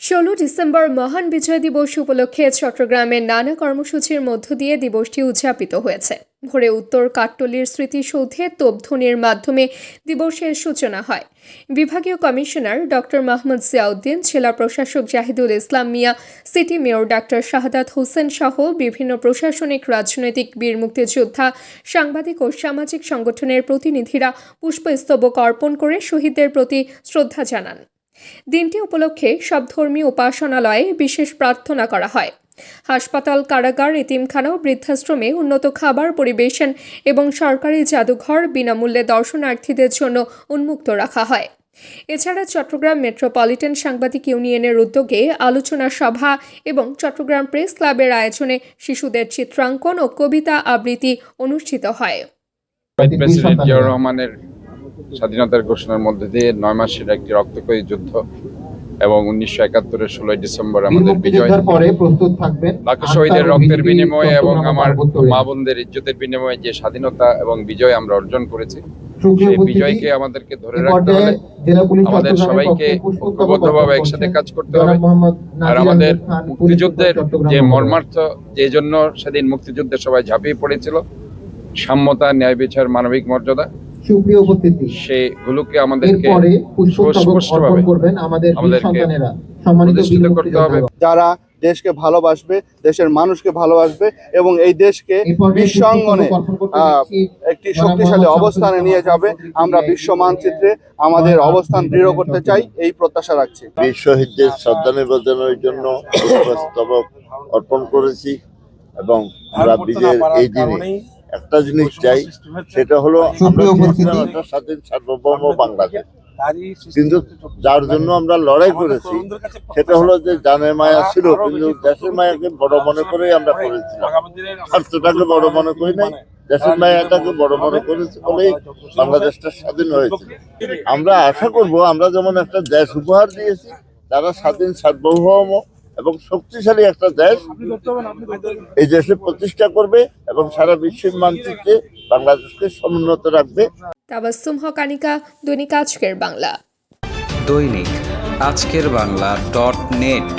16 December মহান বিজয় দিবস উপলক্ষে চট্টগ্রামের নানা কর্মসূচির মধ্য দিয়ে দিবসটি উদযাপিত হয়েছে। ভোরে উত্তর কাঠটলির স্মৃতিসৌধে তোপধ্বনির মাধ্যমে দিবসের সূচনা হয়। বিভাগীয় কমিশনার ডক্টর মাহমুদ জিয়াউদ্দিন, জেলা প্রশাসক Zahidul Islam Mia, city mayor doctor Shahadat Hossain সহ বিভিন্ন প্রশাসনিক, রাজনৈতিক, বীর মুক্তিযোদ্ধা, সাংবাদিক ও সামাজিক সংগঠনের প্রতিনিধিরা পুষ্পস্তবক অর্পণ করে শহীদদের প্রতি শ্রদ্ধা জানান। দিনটি উপলক্ষে সব ধর্মীয় উপাসনালয়ে বিশেষ প্রার্থনা করা হয়। হাসপাতাল, কারাগার, এতিমখানা ও বৃদ্ধাশ্রমে উন্নত খাবার পরিবেশন এবং সরকারি জাদুঘর বিনামূল্যে দর্শনার্থীদের জন্য উন্মুক্ত রাখা হয়। এছাড়া চট্টগ্রাম মেট্রোপলিটন সাংবাদিক ইউনিয়নের উদ্যোগে আলোচনা সভা এবং চট্টগ্রাম প্রেস ক্লাবের আয়োজনে শিশুদের চিত্রাঙ্কন ও কবিতা আবৃত্তি অনুষ্ঠিত হয়। প্রেসিডেন্ট জিয়াউর রহমানের স্বাধীনতার ঘোষণার মধ্যে দিয়ে 9 মাসের একটি রক্তক্ষয়ী যুদ্ধ এবং 1971-এর 16 ডিসেম্বর আমাদের বিজয়, লাখো শহীদের রক্তের বিনিময়ে এবং আমার মা বোনদের ইজ্জতের বিনিময়ে যে স্বাধীনতা এবং বিজয় আমরা অর্জন করেছি, সেই বিজয়কে আমাদেরকে ধরে রাখতে হলে আমাদের সবাইকে ঐক্যবদ্ধভাবে একসাথে কাজ করতে হবে। আর আমাদের মুক্তিযুদ্ধের যে মর্মার্থ, যে জন্য সেদিন মুক্তিযুদ্ধে সবাই ঝাঁপিয়ে পড়েছিল, সাম্যতা, ন্যায় বিচার, মানবিক মর্যাদা, সেগুলোকে আমাদেরকে সুস্পষ্টভাবে প্রতিষ্ঠিত করতে হবে। যারা দেশকে ভালোবাসবে, দেশের মানুষকে ভালোবাসবে এবং এই দেশকে বিশ্ব অঙ্গনে একটি শক্তিশালী অবস্থানে নিয়ে যাবে, আমরা বিশ্ব মানচিত্রে আমাদের অবস্থান দৃঢ় করতে চাই, এই প্রত্যাশা রাখছি। বীর শহীদদের শ্রদ্ধা নিবেদনের জন্য পুষ্পস্তবক অর্পণ করেছি এবং আমরা বিজয়ের এই দিনে একটা জিনিস চাই, সেটা হলো আমরা একটা স্বাধীন সার্বভৌম বাংলাদেশ, কিন্তু যার জন্য আমরা লড়াই করেছি সেটা হলো যে জানের মায়া ছিল, কিন্তু দেশের মায়াকে বড় মনে করেই আমরা করেছিলাম। স্বার্থটাকে বড় মনে করি নাই, দেশের মায়াটাকে বড় মনে করেছি বলেই বাংলাদেশটা স্বাধীন হয়েছিল। আমরা আশা করব আমরা যেমন একটা দেশ উপহার দিয়েছি, তারা স্বাধীন সার্বভৌম এবং শক্তিশালী একটা দেশ এই দেশে প্রতিষ্ঠা করবে এবং সারা বিশ্বের মানচিত্রে বাংলাদেশকে সমুন্নত রাখবে। তাবাসসুম হক আনিকা, দৈনিক আজকের বাংলা। দৈনিক আজকের বাংলা .net